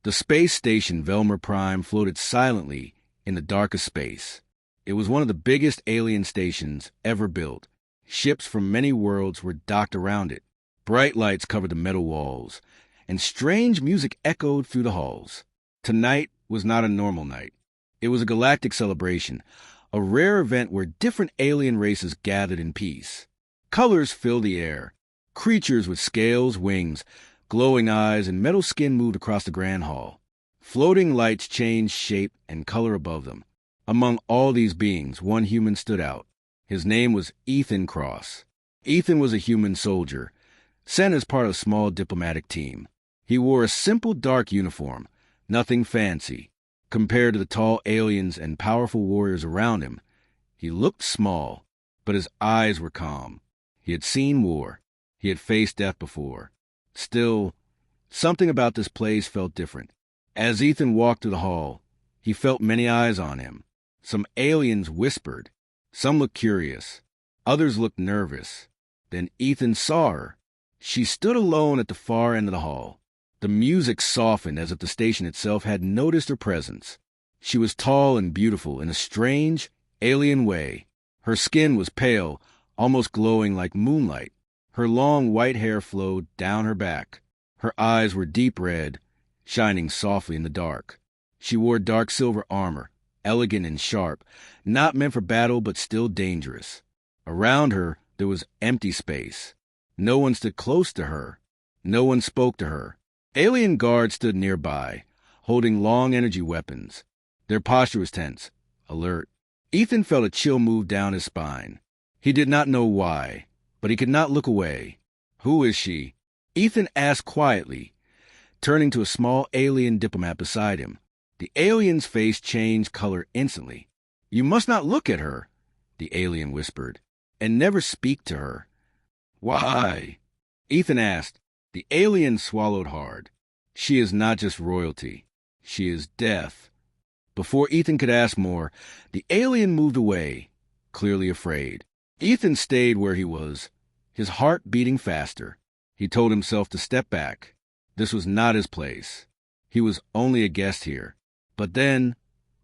The space station Velmer Prime floated silently in the darkest space. It was one of the biggest alien stations ever built. Ships from many worlds were docked around it. Bright lights covered the metal walls, and strange music echoed through the halls. Tonight was not a normal night. It was a galactic celebration, a rare event where different alien races gathered in peace. Colors filled the air. Creatures with scales, wings, glowing eyes, and metal skin moved across the grand hall. Floating lights changed shape and color above them. Among all these beings, one human stood out. His name was Ethan Cross. Ethan was a human soldier, sent as part of a small diplomatic team. He wore a simple dark uniform, nothing fancy. Compared to the tall aliens and powerful warriors around him, he looked small, but his eyes were calm. He had seen war. He had faced death before. Still, something about this place felt different. As Ethan walked through the hall, he felt many eyes on him. Some aliens whispered. Some looked curious. Others looked nervous. Then Ethan saw her. She stood alone at the far end of the hall. The music softened as if the station itself had noticed her presence. She was tall and beautiful in a strange, alien way. Her skin was pale, almost glowing like moonlight. Her long white hair flowed down her back. Her eyes were deep red, shining softly in the dark. She wore dark silver armor, elegant and sharp, not meant for battle but still dangerous. Around her there was empty space. No one stood close to her. No one spoke to her. Alien guards stood nearby, holding long energy weapons. Their posture was tense, alert. Ethan felt a chill move down his spine. He did not know why, but he could not look away. "Who is she?" Ethan asked quietly, turning to a small alien diplomat beside him. The alien's face changed color instantly. "You must not look at her," the alien whispered, "and never speak to her." "Why?" Ethan asked. The alien swallowed hard. "She is not just royalty. She is death." Before Ethan could ask more, the alien moved away, clearly afraid. Ethan stayed where he was, his heart beating faster. He told himself to step back. This was not his place. He was only a guest here. But then,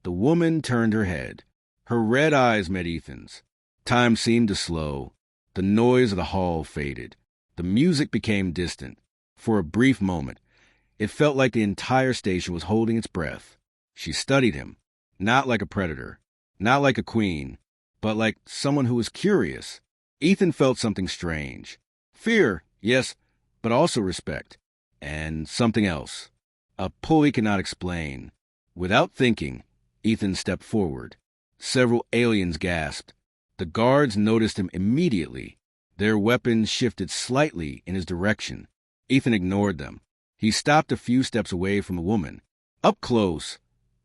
the woman turned her head. Her red eyes met Ethan's. Time seemed to slow. The noise of the hall faded. The music became distant. For a brief moment, it felt like the entire station was holding its breath. She studied him, not like a predator, not like a queen, but like someone who was curious. Ethan felt something strange. Fear, yes, but also respect. And something else. A pull he could not explain. Without thinking, Ethan stepped forward. Several aliens gasped. The guards noticed him immediately. Their weapons shifted slightly in his direction. Ethan ignored them. He stopped a few steps away from the woman. Up close,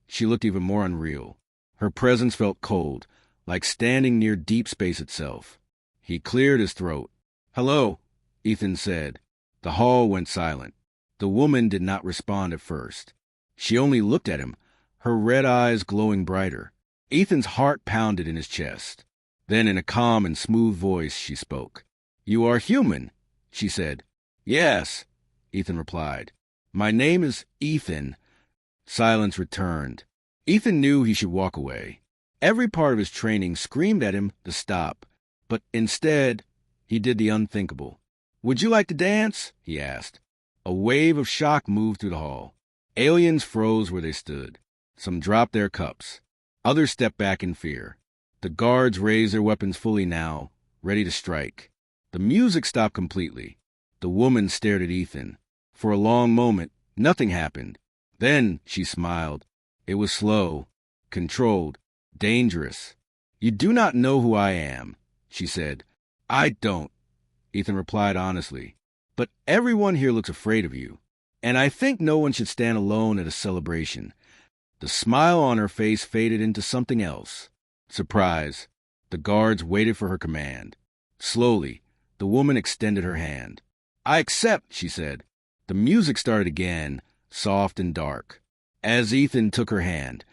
she looked even more unreal. Her presence felt cold, like standing near deep space itself. He cleared his throat. "Hello," Ethan said. The hall went silent. The woman did not respond at first. She only looked at him, her red eyes glowing brighter. Ethan's heart pounded in his chest. Then in a calm and smooth voice she spoke. "You are human," she said. "Yes," Ethan replied. "My name is Ethan." Silence returned. Ethan knew he should walk away. Every part of his training screamed at him to stop, but instead he did the unthinkable. "Would you like to dance?" he asked. A wave of shock moved through the hall. Aliens froze where they stood. Some dropped their cups. Others stepped back in fear. The guards raised their weapons fully now, ready to strike. The music stopped completely. The woman stared at Ethan. For a long moment, nothing happened. Then she smiled. It was slow, controlled, dangerous. "You do not know who I am," she said. "I don't," Ethan replied honestly. "But everyone here looks afraid of you. And I think no one should stand alone at a celebration." The smile on her face faded into something else. Surprise. The guards waited for her command. Slowly, the woman extended her hand. "I accept," she said. The music started again, soft and dark. As Ethan took her hand,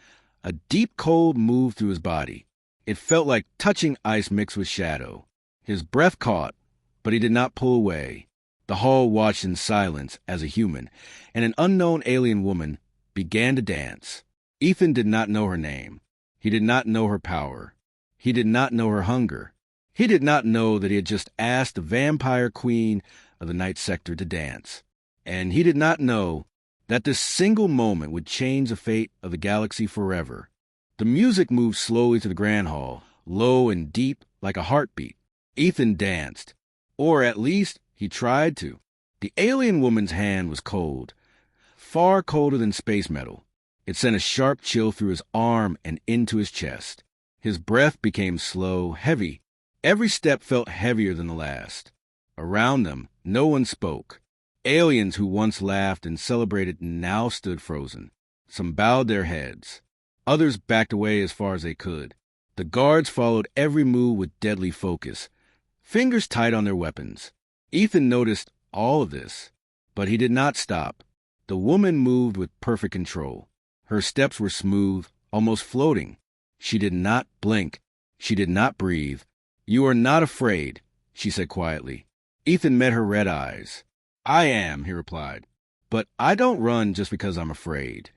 a deep cold moved through his body. It felt like touching ice mixed with shadow. His breath caught, but he did not pull away. The hall watched in silence as a human and an unknown alien woman began to dance. Ethan did not know her name. He did not know her power. He did not know her hunger. He did not know that he had just asked the vampire queen of the night sector to dance. And he did not know that this single moment would change the fate of the galaxy forever. The music moved slowly to the grand hall, low and deep like a heartbeat. Ethan danced, or at least he tried to. The alien woman's hand was cold, far colder than space metal. It sent a sharp chill through his arm and into his chest. His breath became slow, heavy. Every step felt heavier than the last. Around them, no one spoke. Aliens who once laughed and celebrated now stood frozen. Some bowed their heads. Others backed away as far as they could. The guards followed every move with deadly focus, fingers tight on their weapons. Ethan noticed all of this, but he did not stop. The woman moved with perfect control. Her steps were smooth, almost floating. She did not blink. She did not breathe. "You are not afraid," she said quietly. Ethan met her red eyes. "I am," he replied. "But I don't run just because I'm afraid."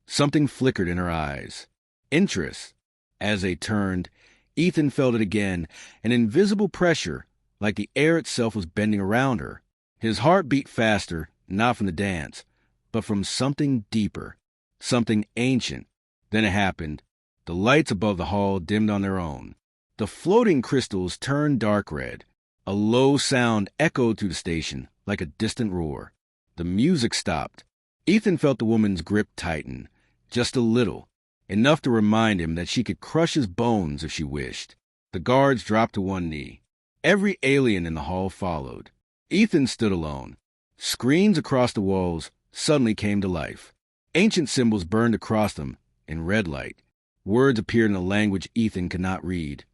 Something flickered in her eyes. Interest. As they turned, Ethan felt it again, an invisible pressure, like the air itself was bending around her. His heart beat faster, not from the dance, but from something deeper, something ancient. Then it happened. The lights above the hall dimmed on their own. The floating crystals turned dark red. A low sound echoed through the station, like a distant roar. The music stopped. Ethan felt the woman's grip tighten, just a little, enough to remind him that she could crush his bones if she wished. The guards dropped to one knee. Every alien in the hall followed. Ethan stood alone. Screens across the walls suddenly came to life. Ancient symbols burned across them in red light. Words appeared in a language Ethan could not read,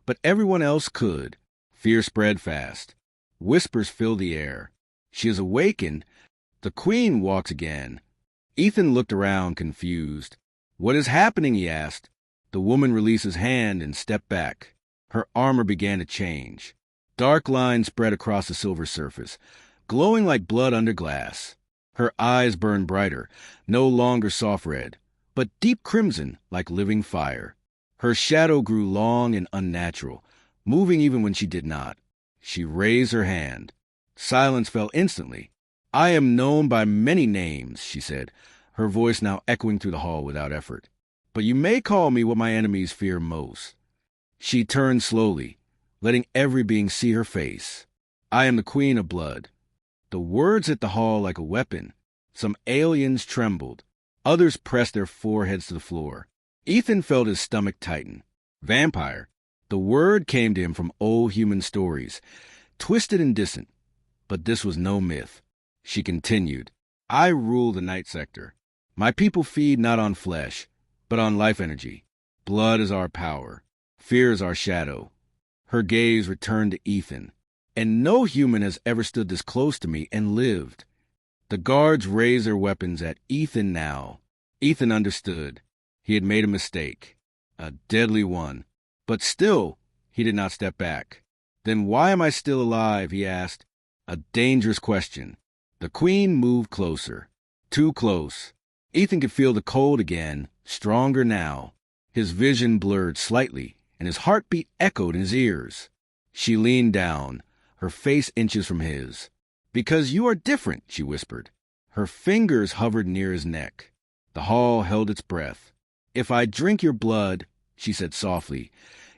but everyone else could. Fear spread fast. Whispers filled the air. "She is awakened. The queen walks again." Ethan looked around, confused. "What is happening?" he asked. The woman released his hand and stepped back. Her armor began to change. Dark lines spread across the silver surface, glowing like blood under glass. Her eyes burned brighter, no longer soft red, but deep crimson like living fire. Her shadow grew long and unnatural, moving even when she did not. She raised her hand. Silence fell instantly. "I am known by many names," she said, her voice now echoing through the hall without effort. "But you may call me what my enemies fear most." She turned slowly, letting every being see her face. "I am the Queen of Blood." The words hit the hall like a weapon. Some aliens trembled. Others pressed their foreheads to the floor. Ethan felt his stomach tighten. Vampire. The word came to him from old human stories, twisted and distant. But this was no myth. She continued, "I rule the night sector. My people feed not on flesh, but on life energy. Blood is our power. Fear is our shadow." Her gaze returned to Ethan. "And no human has ever stood this close to me and lived." The guards raised their weapons at Ethan now. Ethan understood. He had made a mistake. A deadly one. But still, he did not step back. "Then why am I still alive?" he asked. A dangerous question. The queen moved closer. Too close. Ethan could feel the cold again, stronger now. His vision blurred slightly, and his heartbeat echoed in his ears. She leaned down, her face inches from his. "Because you are different," she whispered. Her fingers hovered near his neck. The hall held its breath. "If I drink your blood," she said softly,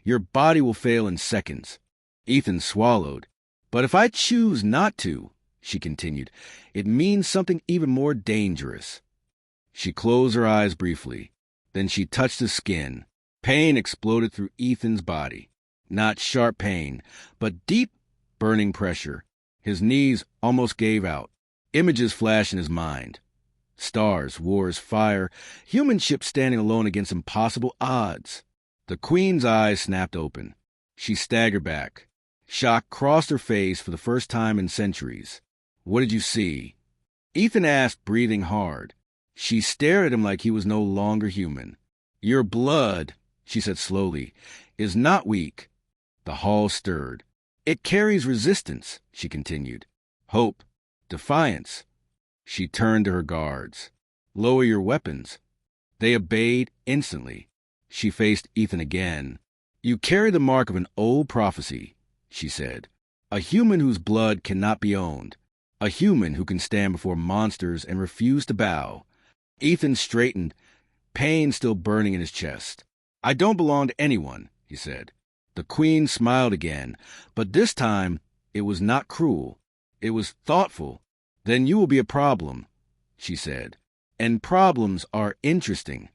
"your body will fail in seconds." Ethan swallowed. "But if I choose not to," she continued, "it means something even more dangerous." She closed her eyes briefly. Then she touched his skin. Pain exploded through Ethan's body. Not sharp pain, but deep, burning pressure. His knees almost gave out. Images flashed in his mind. Stars, wars, fire, human ships standing alone against impossible odds. The queen's eyes snapped open. She staggered back. Shock crossed her face for the first time in centuries. "What did you see?" Ethan asked, breathing hard. She stared at him like he was no longer human. "Your blood," she said slowly, "is not weak." The hall stirred. "It carries resistance," she continued. "Hope. Defiance." She turned to her guards. Lower your weapons. They obeyed instantly. She faced Ethan again. You carry the mark of an old prophecy, she said. A human whose blood cannot be owned. A human who can stand before monsters and refuse to bow. Ethan straightened, pain still burning in his chest. I don't belong to anyone, he said. The queen smiled again, but this time it was not cruel. It was thoughtful. Then you will be a problem, she said. And problems are interesting.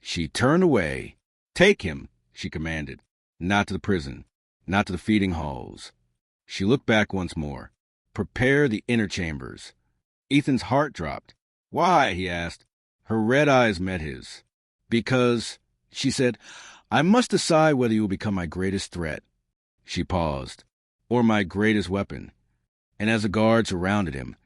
She turned away. Take him, she commanded. Not to the prison, not to the feeding halls. She looked back once more. Prepare the inner chambers. Ethan's heart dropped. Why? He asked. Her red eyes met his. Because, she said, I must decide whether you will become my greatest threat. She paused. Or my greatest weapon. And as the guards surrounded him,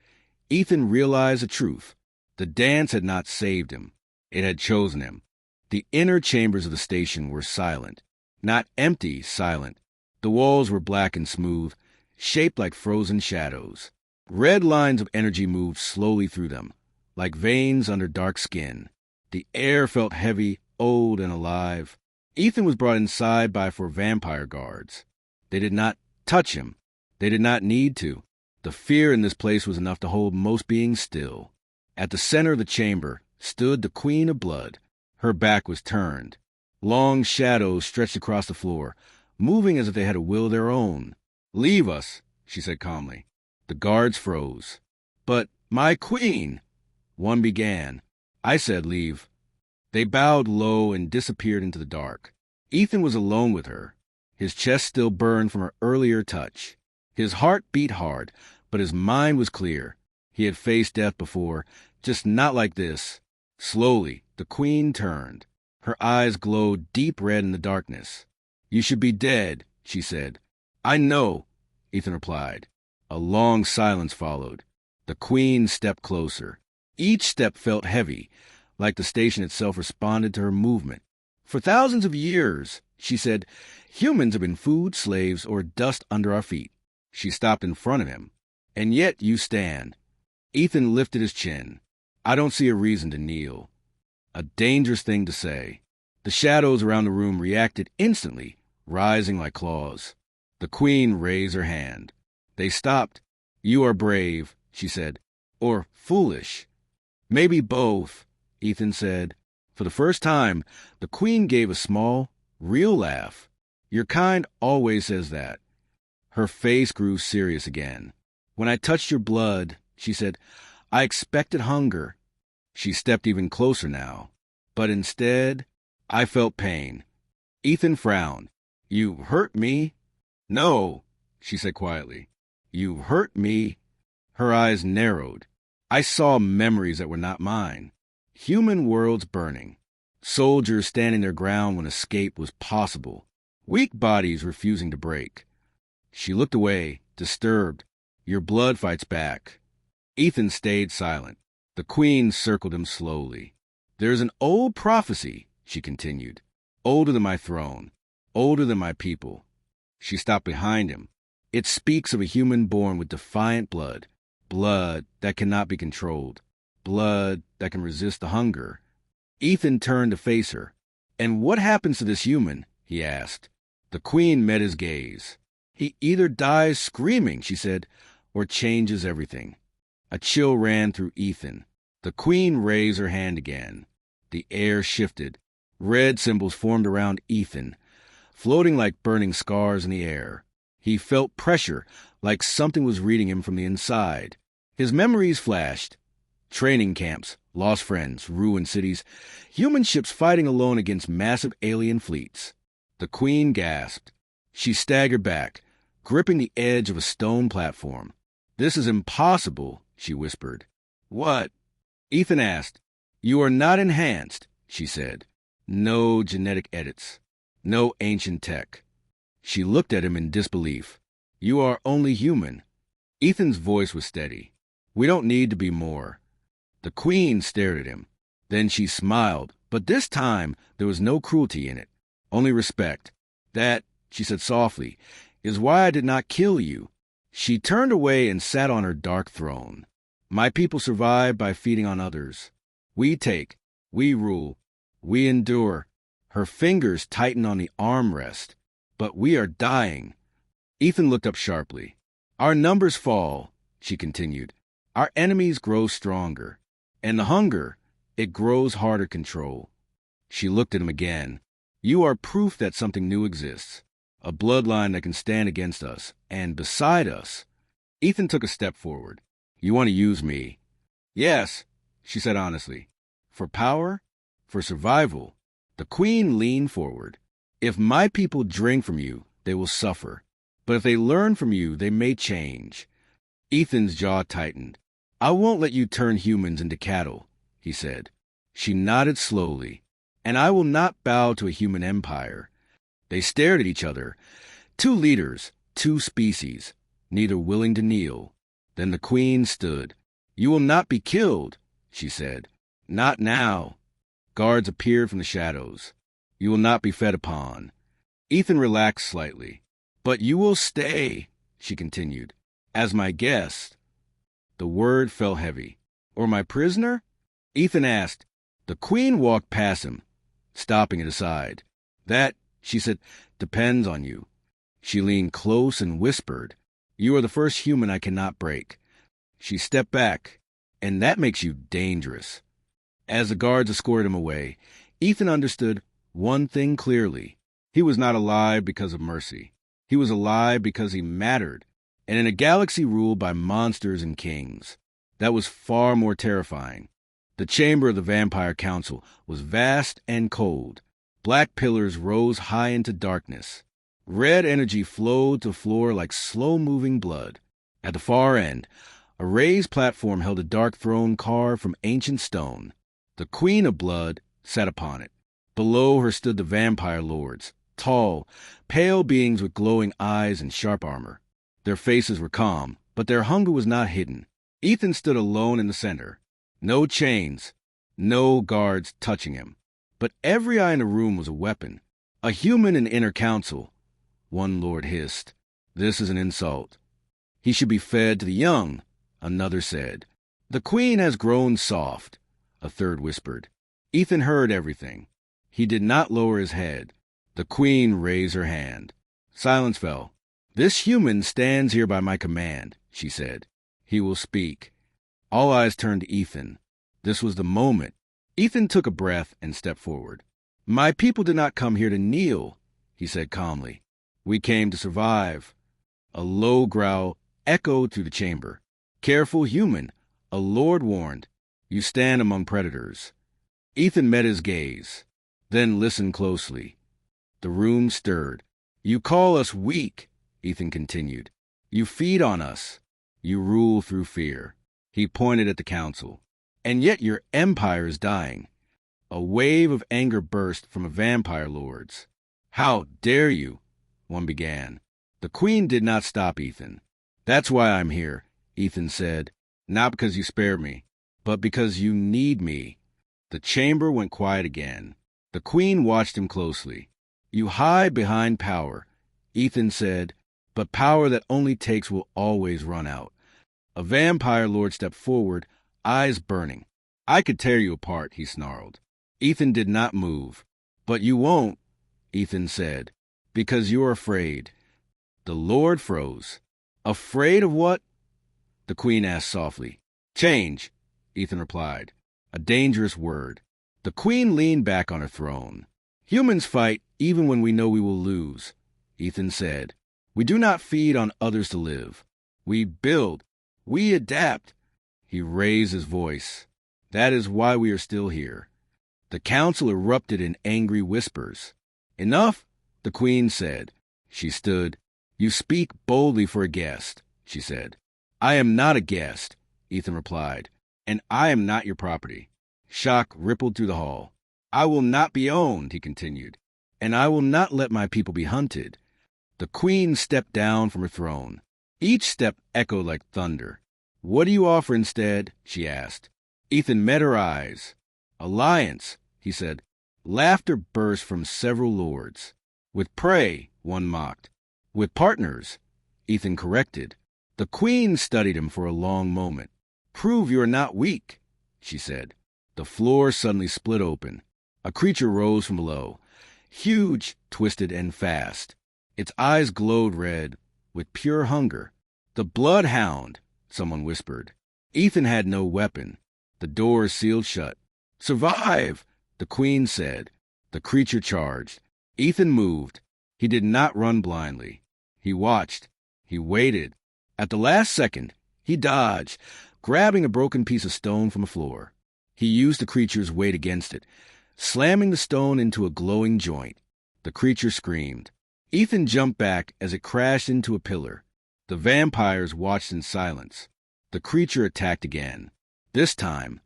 Ethan realized the truth. The dance had not saved him. It had chosen him. The inner chambers of the station were silent. Not empty, silent. The walls were black and smooth, shaped like frozen shadows. Red lines of energy moved slowly through them, like veins under dark skin. The air felt heavy, old, and alive. Ethan was brought inside by 4 vampire guards. They did not touch him. They did not need to. The fear in this place was enough to hold most beings still. At the center of the chamber stood the Queen of Blood. Her back was turned. Long shadows stretched across the floor, moving as if they had a will of their own. Leave us, she said calmly. The guards froze. But my queen, one began. I said leave. They bowed low and disappeared into the dark. Ethan was alone with her. His chest still burned from her earlier touch. His heart beat hard, but his mind was clear. He had faced death before, just not like this. Slowly, the queen turned. Her eyes glowed deep red in the darkness. You should be dead, she said. I know, Ethan replied. A long silence followed. The queen stepped closer. Each step felt heavy, like the station itself responded to her movement. For thousands of years, she said, humans have been food, slaves, or dust under our feet. She stopped in front of him. And yet you stand. Ethan lifted his chin. I don't see a reason to kneel. A dangerous thing to say. The shadows around the room reacted instantly, rising like claws. The queen raised her hand. They stopped. You are brave, she said. Or foolish. Maybe both, Ethan said. For the first time, the queen gave a small, real laugh. Your kind always says that. Her face grew serious again. When I touched your blood, she said, I expected hunger. She stepped even closer now. But instead, I felt pain. Ethan frowned. You hurt me? No, she said quietly. You hurt me? Her eyes narrowed. I saw memories that were not mine. Human worlds burning. Soldiers standing their ground when escape was possible. Weak bodies refusing to break. She looked away, disturbed. Your blood fights back. Ethan stayed silent. The queen circled him slowly. There's an old prophecy, she continued. Older than my throne. Older than my people. She stopped behind him. It speaks of a human born with defiant blood. Blood that cannot be controlled. Blood that can resist the hunger. Ethan turned to face her. And what happens to this human? He asked. The queen met his gaze. He either dies screaming, she said, or changes everything. A chill ran through Ethan. The queen raised her hand again. The air shifted. Red symbols formed around Ethan, floating like burning scars in the air. He felt pressure, like something was reading him from the inside. His memories flashed. Training camps, lost friends, ruined cities, human ships fighting alone against massive alien fleets. The queen gasped. She staggered back, gripping the edge of a stone platform. This is impossible, she whispered. What? Ethan asked. You are not enhanced, she said. No genetic edits. No ancient tech. She looked at him in disbelief. You are only human. Ethan's voice was steady. We don't need to be more. The queen stared at him. Then she smiled, but this time there was no cruelty in it, only respect. That, she said softly, is why I did not kill you. She turned away and sat on her dark throne. My people survived by feeding on others. We take, we rule, we endure. Her fingers tighten on the armrest. But we are dying. Ethan looked up sharply. Our numbers fall, she continued. Our enemies grow stronger. And the hunger, it grows harder to control. She looked at him again. You are proof that something new exists. A bloodline that can stand against us. And beside us. Ethan took a step forward. You want to use me? Yes, she said honestly. For power? For survival? The queen leaned forward. If my people drink from you, they will suffer. But if they learn from you, they may change. Ethan's jaw tightened. I won't let you turn humans into cattle, he said. She nodded slowly. And I will not bow to a human empire. They stared at each other. Two leaders, two species, neither willing to kneel. Then the queen stood. You will not be killed, she said. Not now. Guards appeared from the shadows. You will not be fed upon. Ethan relaxed slightly. But you will stay, she continued, as my guest. The word fell heavy. Or my prisoner? Ethan asked. The queen walked past him, stopping it aside. That, she said, depends on you. She leaned close and whispered, You are the first human I cannot break. She stepped back, and that makes you dangerous. As the guards escorted him away, Ethan understood one thing clearly. He was not alive because of mercy. He was alive because he mattered, and in a galaxy ruled by monsters and kings. That was far more terrifying. The chamber of the Vampire Council was vast and cold. Black pillars rose high into darkness. Red energy flowed to the floor like slow-moving blood. At the far end, a raised platform held a dark throne carved from ancient stone. The Queen of Blood sat upon it. Below her stood the vampire lords, tall, pale beings with glowing eyes and sharp armor. Their faces were calm, but their hunger was not hidden. Ethan stood alone in the center. No chains, no guards touching him. But every eye in the room was a weapon. A human in inner council. One lord hissed, This is an insult. He should be fed to the young, another said. The queen has grown soft, a third whispered. Ethan heard everything. He did not lower his head. The queen raised her hand. Silence fell. This human stands here by my command, she said. He will speak. All eyes turned to Ethan. This was the moment. Ethan took a breath and stepped forward. My people did not come here to kneel, he said calmly. We came to survive. A low growl echoed through the chamber. Careful human, a lord warned. You stand among predators. Ethan met his gaze, then listened closely. The room stirred. You call us weak, Ethan continued. You feed on us. You rule through fear. He pointed at the council. And yet your empire is dying. A wave of anger burst from the vampire lords. How dare you? One began. The queen did not stop Ethan. That's why I'm here, Ethan said. Not because you spared me, but because you need me. The chamber went quiet again. The queen watched him closely. You hide behind power, Ethan said, but power that only takes will always run out. A vampire lord stepped forward, eyes burning. I could tear you apart, he snarled. Ethan did not move. But you won't, Ethan said, because you're afraid. The lord froze. Afraid of what? The queen asked softly. Change, Ethan replied. A dangerous word. The queen leaned back on her throne. Humans fight even when we know we will lose, Ethan said. We do not feed on others to live. We build. We adapt. He raised his voice. That is why we are still here. The council erupted in angry whispers. Enough, the queen said. She stood. You speak boldly for a guest, she said. I am not a guest, Ethan replied, and I am not your property. Shock rippled through the hall. I will not be owned, he continued, and I will not let my people be hunted. The queen stepped down from her throne. Each step echoed like thunder. What do you offer instead? She asked. Ethan met her eyes. Alliance, he said. Laughter burst from several lords. With prey, one mocked. With partners, Ethan corrected. The queen studied him for a long moment. Prove you are not weak, she said. The floor suddenly split open. A creature rose from below, huge, twisted, and fast. Its eyes glowed red with pure hunger. "The bloodhound," someone whispered. Ethan had no weapon. The doors sealed shut. "Survive," the queen said. The creature charged. Ethan moved. He did not run blindly. He watched. He waited. At the last second, he dodged, grabbing a broken piece of stone from the floor. He used the creature's weight against it, slamming the stone into a glowing joint. The creature screamed. Ethan jumped back as it crashed into a pillar. The vampires watched in silence. The creature attacked again. This time,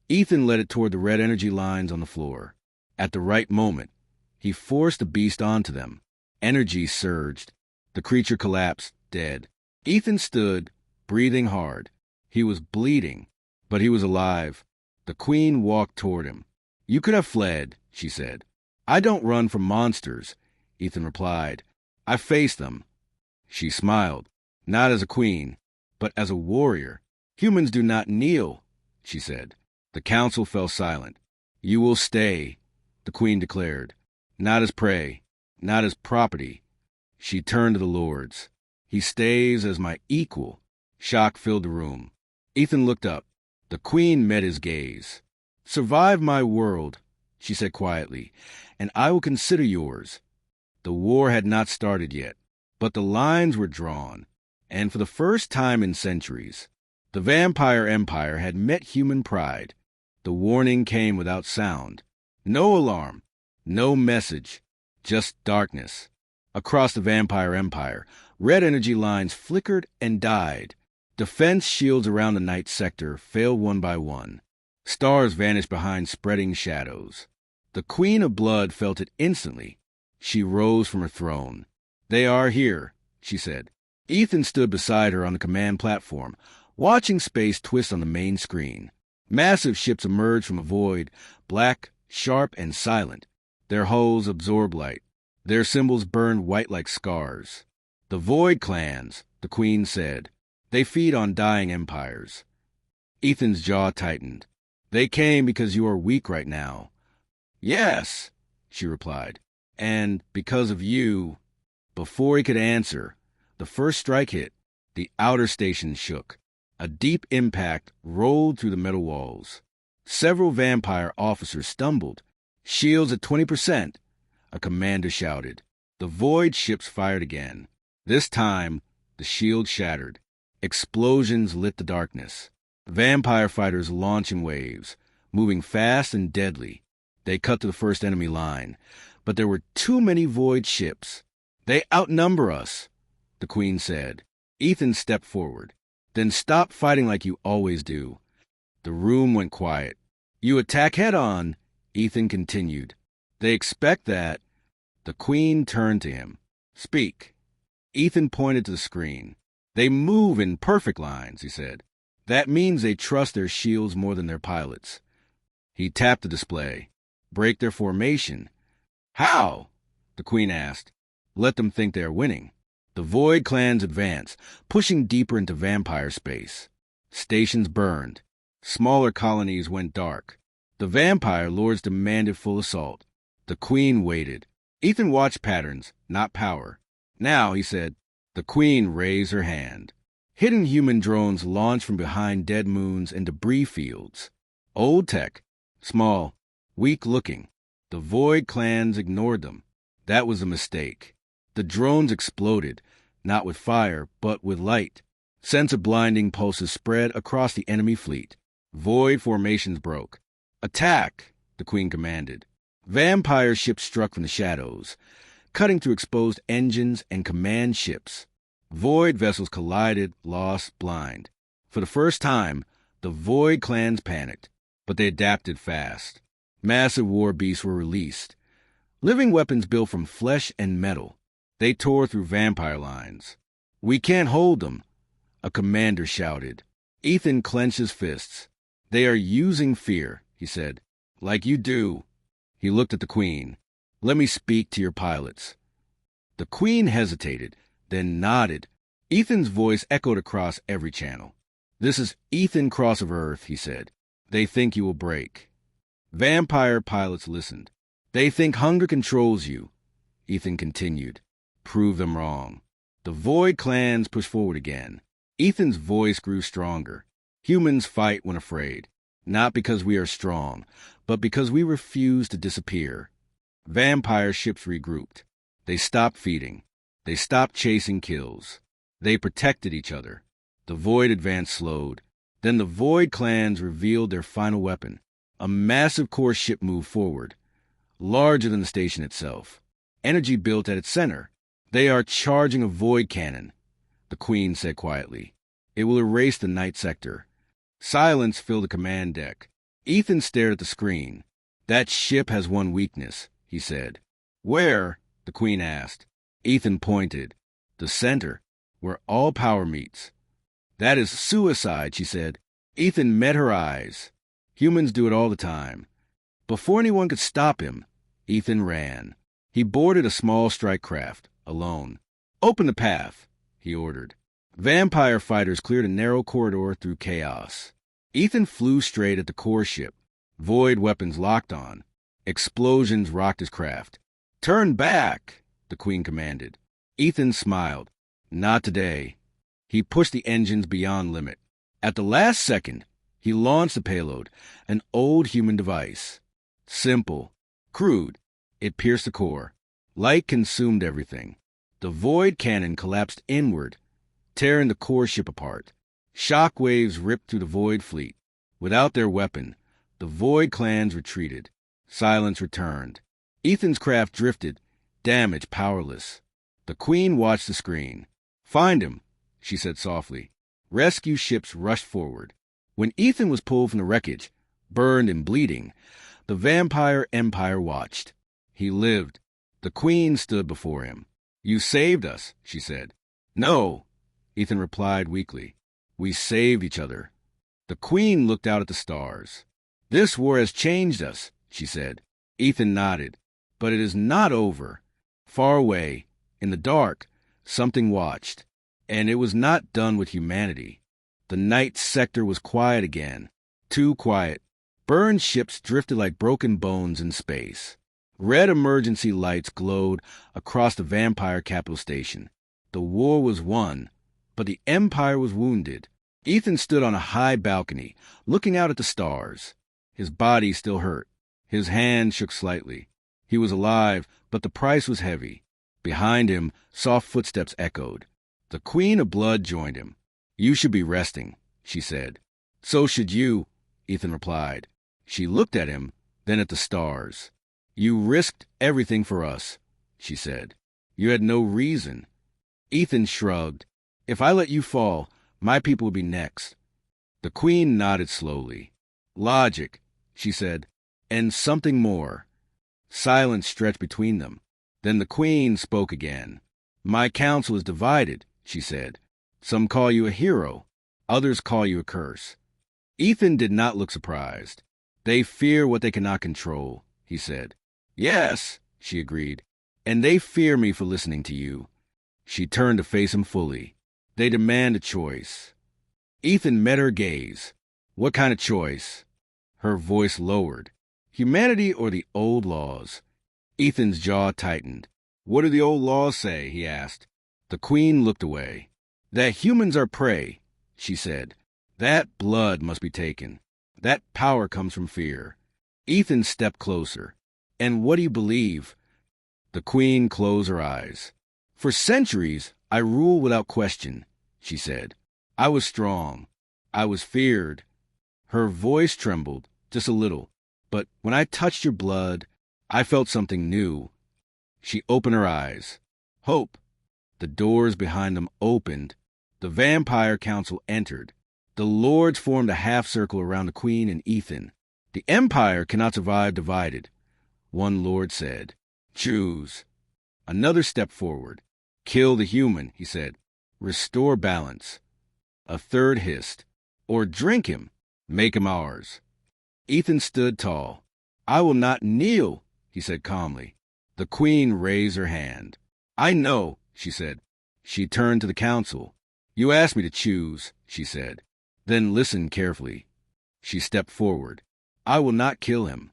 Ethan led it toward the red energy lines on the floor. At the right moment, he forced the beast onto them. Energy surged. The creature collapsed, dead. Ethan stood, breathing hard. He was bleeding, but he was alive. The queen walked toward him. "You could have fled," she said. "I don't run from monsters," Ethan replied. "I face them." She smiled, not as a queen, but as a warrior. "Humans do not kneel," she said. The council fell silent. "You will stay," the queen declared. "Not as prey, not as property." She turned to the lords. "He stays as my equal." Shock filled the room. Ethan looked up. The queen met his gaze. "Survive my world," she said quietly, "and I will consider yours." The war had not started yet, but the lines were drawn, and for the first time in centuries, the vampire empire had met human pride. The warning came without sound. No alarm, no message, just darkness. Across the vampire empire, red energy lines flickered and died. Defense shields around the night sector failed one by one. Stars vanished behind spreading shadows. The Queen of Blood felt it instantly. She rose from her throne. "They are here," she said. Ethan stood beside her on the command platform, watching space twist on the main screen. Massive ships emerged from a void, black, sharp, and silent. Their hulls absorbed light. Their symbols burned white like scars. "The Void Clans," the Queen said. "They feed on dying empires." Ethan's jaw tightened. "They came because you are weak right now." "Yes," she replied. "And because of you." Before he could answer, the first strike hit. The outer station shook. A deep impact rolled through the metal walls. Several vampire officers stumbled. "Shields at 20%, a commander shouted. The void ships fired again. This time, the shield shattered. Explosions lit the darkness. Vampire fighters launched in waves, moving fast and deadly. They cut to the first enemy line, but there were too many void ships. "They outnumber us," the Queen said. Ethan stepped forward. "Then stop fighting like you always do." The room went quiet. "You attack head-on," Ethan continued. "They expect that." The Queen turned to him. "Speak." Ethan pointed to the screen. "They move in perfect lines," he said. "That means they trust their shields more than their pilots." He tapped the display. "Break their formation." "How?" the Queen asked. "Let them think they are winning." The Void Clans advanced, pushing deeper into vampire space. Stations burned. Smaller colonies went dark. The vampire lords demanded full assault. The Queen waited. Ethan watched patterns, not power. "Now," he said. The Queen raised her hand. Hidden human drones launched from behind dead moons and debris fields. Old tech, small, weak-looking. The Void Clans ignored them. That was a mistake. The drones exploded, not with fire, but with light. Sensor-blinding pulses spread across the enemy fleet. Void formations broke. "Attack!" the Queen commanded. Vampire ships struck from the shadows, cutting through exposed engines and command ships. Void vessels collided, lost, blind. For the first time, the Void Clans panicked, but they adapted fast. Massive war beasts were released. Living weapons built from flesh and metal. They tore through vampire lines. "We can't hold them," a commander shouted. Ethan clenched his fists. "They are using fear," he said. "Like you do." He looked at the Queen. "Let me speak to your pilots." The Queen hesitated, then nodded. Ethan's voice echoed across every channel. "This is Ethan Cross of Earth," he said. "They think you will break." Vampire pilots listened. They think hunger controls you, Ethan continued. Prove them wrong. The Void clans pushed forward again. Ethan's voice grew stronger. Humans fight when afraid, not because we are strong, but because we refuse to disappear. Vampire ships regrouped. They stopped feeding. They stopped chasing kills. They protected each other. The Void advance slowed. Then the Void clans revealed their final weapon. A massive core ship moved forward, larger than the station itself. Energy built at its center. They are charging a Void cannon, the Queen said quietly. It will erase the night sector. Silence filled the command deck. Ethan stared at the screen. That ship has one weakness, he said. Where? The Queen asked. Ethan pointed. The center, where all power meets. That is suicide, she said. Ethan met her eyes. Humans do it all the time. Before anyone could stop him, Ethan ran. He boarded a small strike craft, alone. Open the path, he ordered. Vampire fighters cleared a narrow corridor through chaos. Ethan flew straight at the core ship. Void weapons locked on. Explosions rocked his craft. Turn back, the Queen commanded. Ethan smiled. Not today. He pushed the engines beyond limit. At the last second, he launched the payload, an old human device. Simple, crude. It pierced the core. Light consumed everything. The Void cannon collapsed inward, tearing the core ship apart. Shock waves ripped through the Void fleet. Without their weapon, the Void clans retreated. Silence returned. Ethan's craft drifted, damaged, powerless. The Queen watched the screen. Find him, she said softly. Rescue ships rushed forward. When Ethan was pulled from the wreckage, burned and bleeding, the Vampire Empire watched. He lived. The Queen stood before him. You saved us, she said. No, Ethan replied weakly. We saved each other. The Queen looked out at the stars. This war has changed us, she said. Ethan nodded. But it is not over. Far away, in the dark, something watched. And it was not done with humanity. The night sector was quiet again. Too quiet. Burned ships drifted like broken bones in space. Red emergency lights glowed across the vampire capital station. The war was won, but the Empire was wounded. Ethan stood on a high balcony, looking out at the stars. His body still hurt. His hand shook slightly. He was alive, but the price was heavy. Behind him, soft footsteps echoed. The Queen of Blood joined him. You should be resting, she said. So should you, Ethan replied. She looked at him, then at the stars. You risked everything for us, she said. You had no reason. Ethan shrugged. If I let you fall, my people would be next. The Queen nodded slowly. Logic, she said, and something more. Silence stretched between them. Then the Queen spoke again. My council is divided, she said. Some call you a hero. Others call you a curse. Ethan did not look surprised. They fear what they cannot control, he said. Yes, she agreed. And they fear me for listening to you. She turned to face him fully. They demand a choice. Ethan met her gaze. What kind of choice? Her voice lowered. Humanity or the old laws? Ethan's jaw tightened. What do the old laws say? He asked. The Queen looked away. That humans are prey, she said. That blood must be taken. That power comes from fear. Ethan stepped closer. And what do you believe? The Queen closed her eyes. For centuries, I ruled without question, she said. I was strong. I was feared. Her voice trembled, just a little. But when I touched your blood, I felt something new. She opened her eyes. Hope. The doors behind them opened. The Vampire Council entered. The lords formed a half-circle around the Queen and Ethan. The Empire cannot survive divided, one lord said. Choose. Another stepped forward. Kill the human, he said. Restore balance. A third hissed. Or drink him. Make him ours. Ethan stood tall. I will not kneel, he said calmly. The Queen raised her hand. I know, she said. She turned to the council. You asked me to choose, she said. Then listen carefully. She stepped forward. I will not kill him.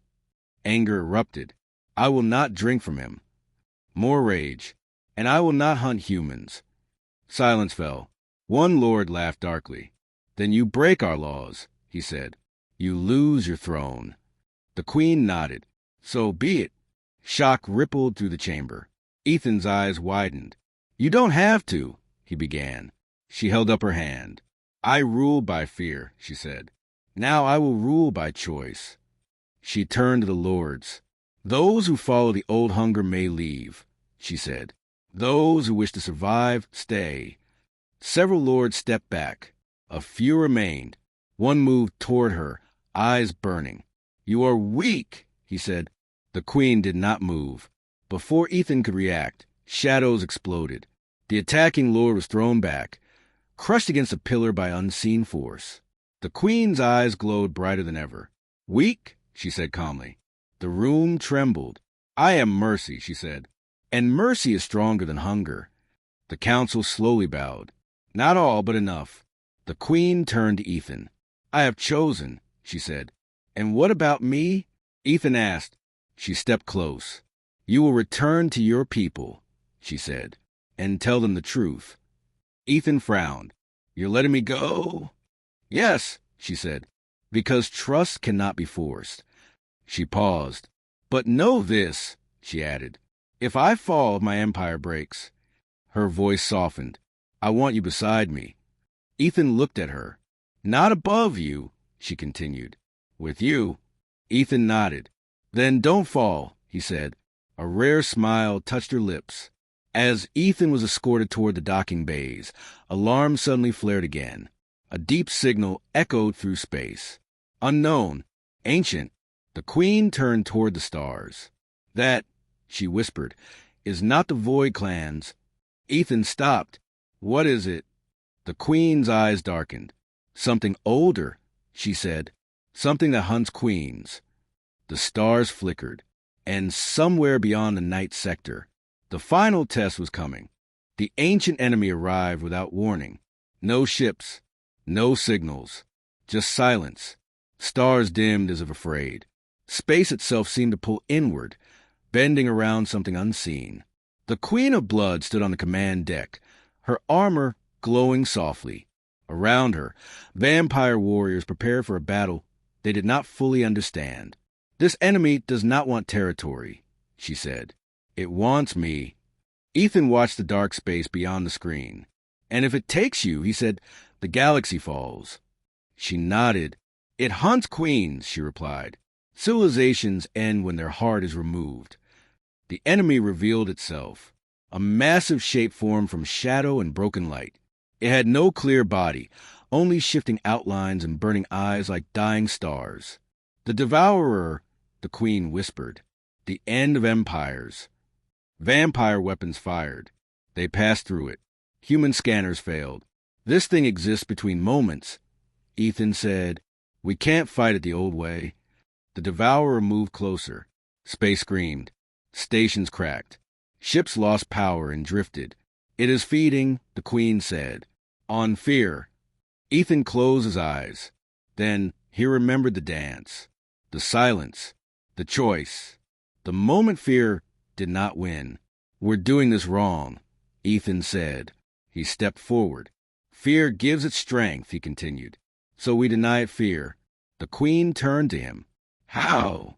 Anger erupted. I will not drink from him. More rage. And I will not hunt humans. Silence fell. One lord laughed darkly. Then you break our laws, he said. You lose your throne. The queen nodded. So be it. Shock rippled through the chamber. Ethan's eyes widened. You don't have to, he began. She held up her hand. I rule by fear, she said. Now I will rule by choice. She turned to the lords. Those who follow the old hunger may leave, she said. Those who wish to survive, stay. Several lords stepped back. A few remained. One moved toward her, eyes burning. You are weak, he said. The queen did not move. Before Ethan could react, shadows exploded. The attacking lord was thrown back, crushed against a pillar by unseen force. The queen's eyes glowed brighter than ever. Weak, she said calmly. The room trembled. I am mercy, she said. And mercy is stronger than hunger. The council slowly bowed. Not all, but enough. The queen turned to Ethan. I have chosen, she said. And what about me? Ethan asked. She stepped close. You will return to your people, she said, and tell them the truth. Ethan frowned. You're letting me go? Yes, she said, because trust cannot be forced. She paused. But know this, she added. If I fall, my empire breaks. Her voice softened. I want you beside me. Ethan looked at her. Not above you, she continued. With you. Ethan nodded. Then don't fall, he said. A rare smile touched her lips. As Ethan was escorted toward the docking bays, alarm suddenly flared again. A deep signal echoed through space. Unknown, ancient. The queen turned toward the stars. That, she whispered, is not the Void Clans. Ethan stopped. What is it? The queen's eyes darkened. Something older, she said. Something that hunts queens. The stars flickered. And somewhere beyond the night sector, the final test was coming. The ancient enemy arrived without warning. No ships, no signals, just silence. Stars dimmed as if afraid. Space itself seemed to pull inward, bending around something unseen. The Queen of Blood stood on the command deck, her armor glowing softly. Around her, vampire warriors prepared for a battle they did not fully understand. This enemy does not want territory, she said. It wants me. Ethan watched the dark space beyond the screen. And if it takes you, he said, the galaxy falls. She nodded. It hunts queens, she replied. Civilizations end when their heart is removed. The enemy revealed itself. A massive shape formed from shadow and broken light. It had no clear body, only shifting outlines and burning eyes like dying stars. The Devourer, the queen whispered. The end of empires. Vampire weapons fired. They passed through it. Human scanners failed. This thing exists between moments. Ethan said, we can't fight it the old way. The Devourer moved closer. Space screamed. Stations cracked. Ships lost power and drifted. It is feeding, the queen said. On fear. Ethan closed his eyes. Then he remembered the dance. The silence. The choice. The moment fear did not win. We're doing this wrong, Ethan said. He stepped forward. Fear gives it strength, he continued. So we deny it fear. The queen turned to him. How?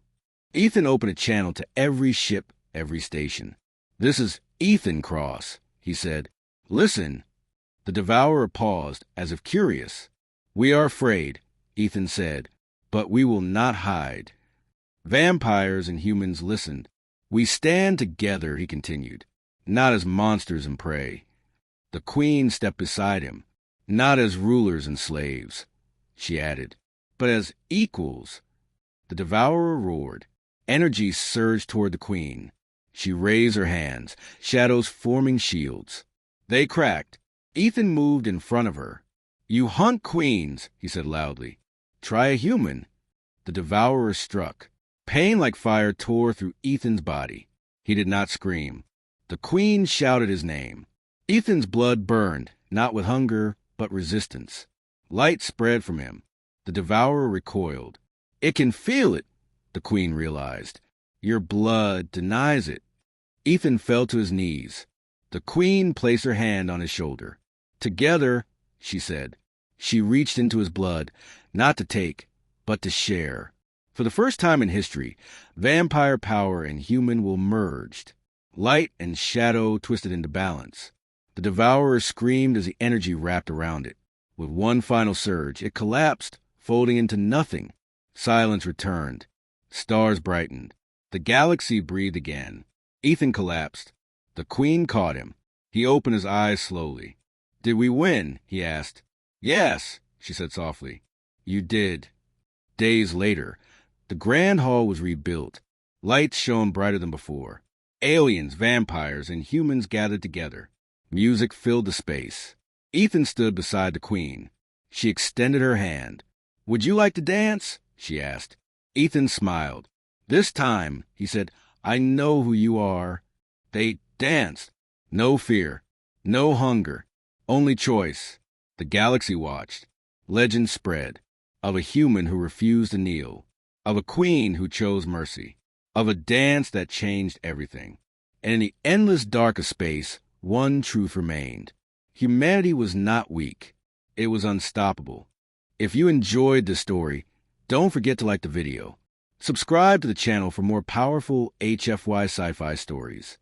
Ethan opened a channel to every ship, every station. This is Ethan Cross, he said. Listen. The Devourer paused, as if curious. We are afraid, Ethan said, but we will not hide. Vampires and humans listened. We stand together, he continued, not as monsters and prey. The queen stepped beside him, not as rulers and slaves, she added, but as equals. The Devourer roared. Energy surged toward the queen. She raised her hands, shadows forming shields. They cracked. Ethan moved in front of her. You hunt queens, he said loudly. Try a human. The Devourer struck. Pain like fire tore through Ethan's body. He did not scream. The queen shouted his name. Ethan's blood burned, not with hunger, but resistance. Light spread from him. The Devourer recoiled. It can feel it, the queen realized. Your blood denies it. Ethan fell to his knees. The queen placed her hand on his shoulder. Together, she said. She reached into his blood, not to take, but to share. For the first time in history, vampire power and human will merged. Light and shadow twisted into balance. The devourer screamed as the energy wrapped around it. With one final surge, it collapsed, folding into nothing. Silence returned. Stars brightened. The galaxy breathed again. Ethan collapsed. The queen caught him. He opened his eyes slowly. "Did we win?" he asked. "Yes," she said softly. "You did." Days later, the grand hall was rebuilt. Lights shone brighter than before. Aliens, vampires, and humans gathered together. Music filled the space. Ethan stood beside the queen. She extended her hand. "Would you like to dance?" she asked. Ethan smiled. "This time," he said, "I know who you are." They danced. No fear. No hunger. Only choice. The galaxy watched. Legend spread. Of a human who refused to kneel. Of a queen who chose mercy. Of a dance that changed everything. And in the endless dark of space, one truth remained. Humanity was not weak. It was unstoppable. If you enjoyed this story, don't forget to like the video. Subscribe to the channel for more powerful HFY Sci-Fi stories.